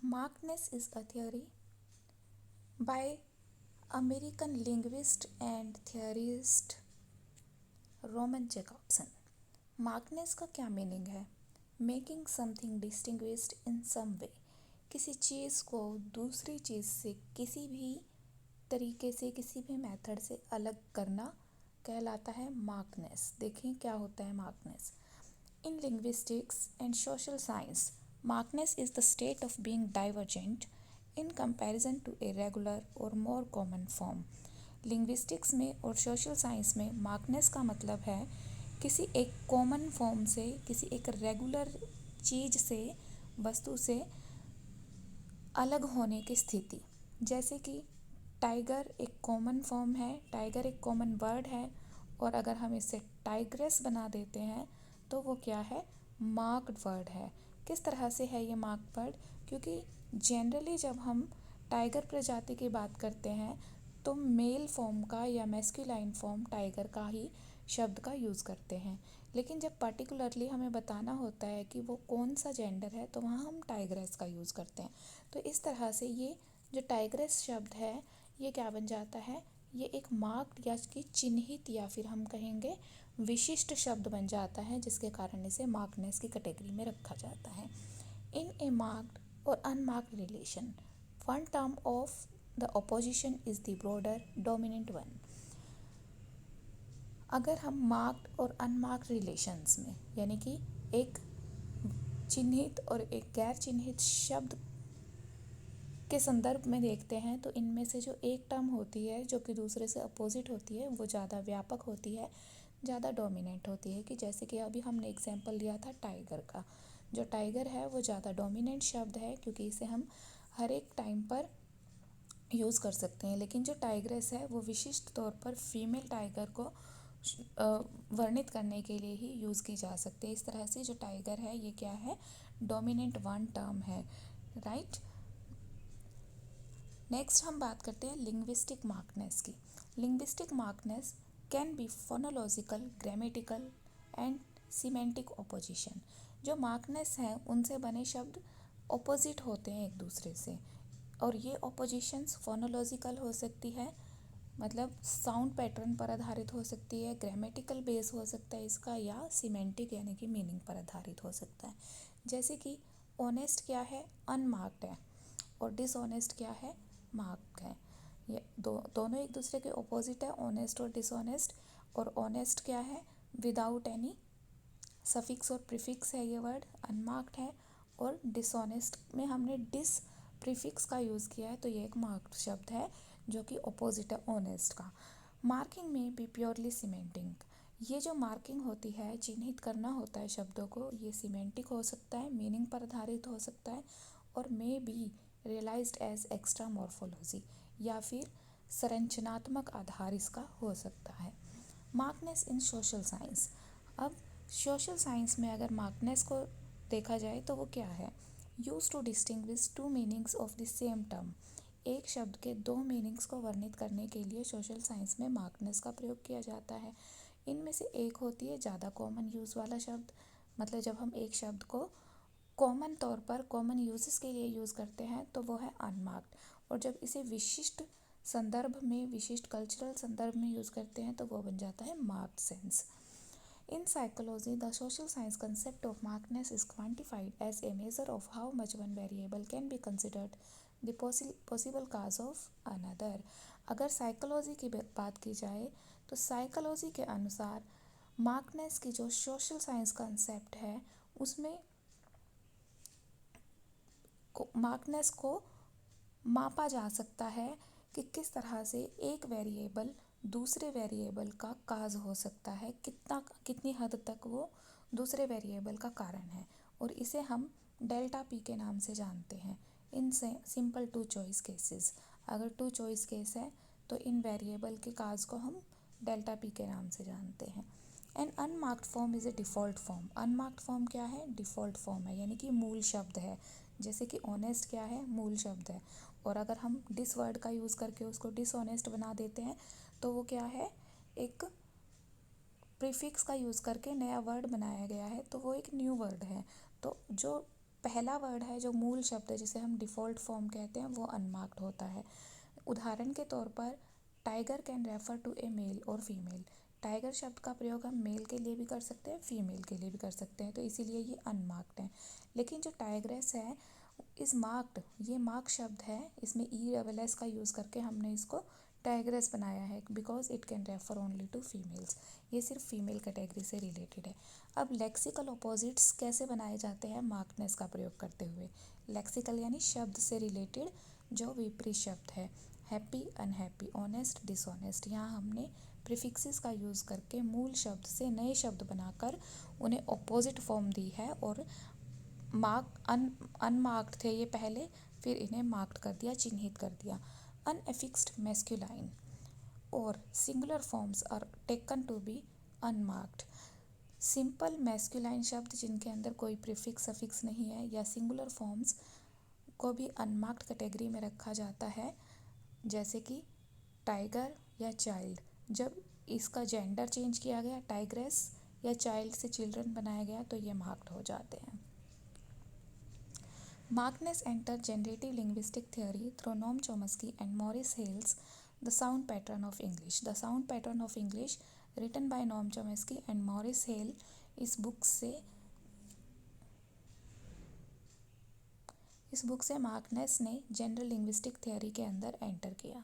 Markness is a theory by American linguist and theorist Roman Jakobson. Markedness का क्या meaning है? Making something distinguished in some way, किसी चीज़ को दूसरी चीज़ से किसी भी तरीके से, किसी भी मेथड से अलग करना कहलाता है मार्कनेस। देखिए क्या होता है markedness. In linguistics and social science, markedness is the state of being divergent in comparison to a regular or more common form. Linguistics में और सोशल साइंस में मार्कनेस का मतलब है किसी एक कॉमन फॉर्म से, किसी एक रेगुलर चीज़ से, वस्तु से अलग होने की स्थिति। जैसे कि टाइगर एक कॉमन फॉर्म है, टाइगर एक कॉमन वर्ड है, और अगर हम इसे टाइग्रेस बना देते हैं तो वो क्या है? मार्क्ड वर्ड है। किस तरह से है ये मार्क्ड वर्ड? क्योंकि जनरली जब हम टाइगर प्रजाति की बात करते हैं तो मेल फॉर्म का या मैस्कुलाइन फॉर्म टाइगर का ही शब्द का यूज़ करते हैं, लेकिन जब पर्टिकुलरली हमें बताना होता है कि वो कौन सा जेंडर है तो वहाँ हम टाइग्रेस का यूज़ करते हैं। तो इस तरह से ये जो टाइग्रेस शब्द है ये क्या बन जाता है? ये एक मार्क्ड या कि चिन्हित या फिर हम कहेंगे विशिष्ट शब्द बन जाता है, जिसके कारण इसे मार्कनेस की कैटेगरी में रखा जाता है। इन ए मार्क्ड और unmarked relation, one term of the opposition is the broader dominant one. अगर हम मार्क्ड और अनमार्क्ड रिलेशंस में, यानी कि एक चिन्हित और एक गैर चिन्हित शब्द के संदर्भ में देखते हैं तो इनमें से जो एक टर्म होती है जो कि दूसरे से अपोजिट होती है वो ज़्यादा व्यापक होती है, ज़्यादा डोमिनेंट होती है। कि जैसे कि अभी हमने एग्जांपल लिया था टाइगर का। जो टाइगर है वो ज़्यादा डोमिनेंट शब्द है क्योंकि इसे हम हर एक टाइम पर यूज़ कर सकते हैं, लेकिन जो टाइग्रेस है वो विशिष्ट तौर पर फीमेल टाइगर को वर्णित करने के लिए ही यूज़ की जा सकती है। इस तरह से जो टाइगर है ये क्या है? डोमिनेंट वन टर्म है, राइट। नेक्स्ट हम बात करते हैं लिंग्विस्टिक मार्कनेस की। Linguistic markedness can be phonological, grammatical and semantic opposition. जो मार्कनेस हैं उनसे बने शब्द ऑपोजिट होते हैं एक दूसरे से, और ये ऑपोजिशंस फोनोलॉजिकल हो सकती है, मतलब साउंड पैटर्न पर आधारित हो सकती है, ग्रामेटिकल बेस हो सकता है इसका, या सीमेंटिक यानी कि मीनिंग पर आधारित हो सकता है। जैसे कि ऑनेस्ट क्या है? अनमार्क्ड है, और डिसऑनेस्ट क्या है? मार्क्ड है। ये दोनों एक दूसरे के ऑपोजिट है, ऑनेस्ट और डिसऑनेस्ट। और ऑनेस्ट क्या है? विदाउट एनी सफिक्स और प्रीफिक्स है ये वर्ड, अनमार्क्ड है। और डिसऑनेस्ट में हमने डिस प्रीफिक्स का यूज़ किया है तो ये एक मार्क्ड शब्द है जो कि ऑपोजिट है ऑनेस्ट का। मार्किंग में बी प्योरली सीमेंटिक। ये जो मार्किंग होती है, चिन्हित करना होता है शब्दों को, ये सीमेंटिक हो सकता है, मीनिंग पर आधारित हो सकता है, और may be realized as extra morphology, या फिर संरचनात्मक आधार इसका हो सकता है। Markedness in social science. अब सोशल साइंस में अगर मार्कनेस को देखा जाए तो वो क्या है? Use to distinguish two meanings of the same term. एक शब्द के दो मीनिंग्स को वर्णित करने के लिए सोशल साइंस में मार्कनेस का प्रयोग किया जाता है। इनमें से एक होती है ज़्यादा कॉमन यूज़ वाला शब्द, मतलब जब हम एक शब्द को कॉमन तौर पर कॉमन यूजेस के लिए यूज़ करते हैं तो वो है अनमार्क्ड, और जब इसे विशिष्ट संदर्भ में, विशिष्ट कल्चरल संदर्भ में यूज़ करते हैं तो वो बन जाता है marked sense. In psychology, the social science concept of markedness is quantified as a measure of how much one variable can be considered the possible cause of another. अगर साइकोलॉजी की बात की जाए तो साइकोलॉजी के अनुसार मार्कनेस की जो सोशल साइंस कंसेप्ट है उसमें मार्कनेस को मापा जा सकता है कि किस तरह से एक वेरिएबल दूसरे वेरिएबल का काज हो सकता है, कितनी हद तक वो दूसरे वेरिएबल का कारण है, और इसे हम डेल्टा पी के नाम से जानते हैं। In simple two choice cases, अगर टू चॉइस केस है तो इन वेरिएबल के काज को हम डेल्टा पी के नाम से जानते हैं। An unmarked form is a default form. Unmarked form क्या है? डिफ़ॉल्ट फॉर्म है, यानी कि मूल शब्द है। जैसे कि ऑनेस्ट क्या है? मूल शब्द है, और अगर हम डिस वर्ड का यूज़ करके उसको डिसऑनेस्ट बना देते हैं तो वो क्या है? एक प्रीफिक्स का यूज़ करके नया वर्ड बनाया गया है तो वो एक न्यू वर्ड है। तो जो पहला वर्ड है जो मूल शब्द है जिसे हम डिफ़ॉल्ट फॉर्म कहते हैं वो अनमार्क्ड होता है। उदाहरण के तौर पर tiger can refer to a male और फीमेल। टाइगर शब्द का प्रयोग हम मेल के लिए भी कर सकते हैं, फीमेल के लिए भी कर सकते हैं, तो इसीलिए ये अनमार्क्ड है। लेकिन जो टाइग्रेस है इस मार्क्ड, ये मार्क शब्द है, इसमें ESS का यूज़ करके हमने इसको टाइग्रेस बनाया है because it can refer only to females. ये सिर्फ फीमेल कैटेगरी से रिलेटेड है। अब लेक्सिकल अपोजिट्स कैसे बनाए जाते हैं मार्कनेस का प्रयोग करते हुए। लेक्सिकल यानी शब्द से रिलेटेड जो विपरीत शब्द है, हैप्पी अनहैप्पी, ऑनेस्ट डिसऑनेस्ट। यहाँ हमने प्रीफिक्सेस का यूज़ करके मूल शब्द से नए शब्द बनाकर उन्हें अपोजिट फॉर्म दी है और अनमार्क्ड थे ये पहले, फिर इन्हें मार्क्ड कर दिया, चिन्हित कर दिया। अनएफिक्स्ड मैस्कुलाइन और singular forms are taken to be unmarked. Simple masculine शब्द जिनके अंदर कोई प्रीफिक्स सफिक्स नहीं है या सिंगुलर फॉर्म्स को भी अनमार्क्ड कैटेगरी में रखा जाता है, जैसे कि टाइगर या चाइल्ड। जब इसका जेंडर चेंज किया गया, टाइग्रेस या चाइल्ड से चिल्ड्रन बनाया गया, तो ये मार्क्ड हो जाते हैं। Markness entered generative linguistic theory through Noam Chomsky and Maurice Hales, The Sound Pattern of English. The Sound Pattern of English, written by Noam Chomsky and Maurice Hale, इस book से मार्कनेस ने जनरल लिंग्विस्टिक थ्योरी के अंदर enter किया।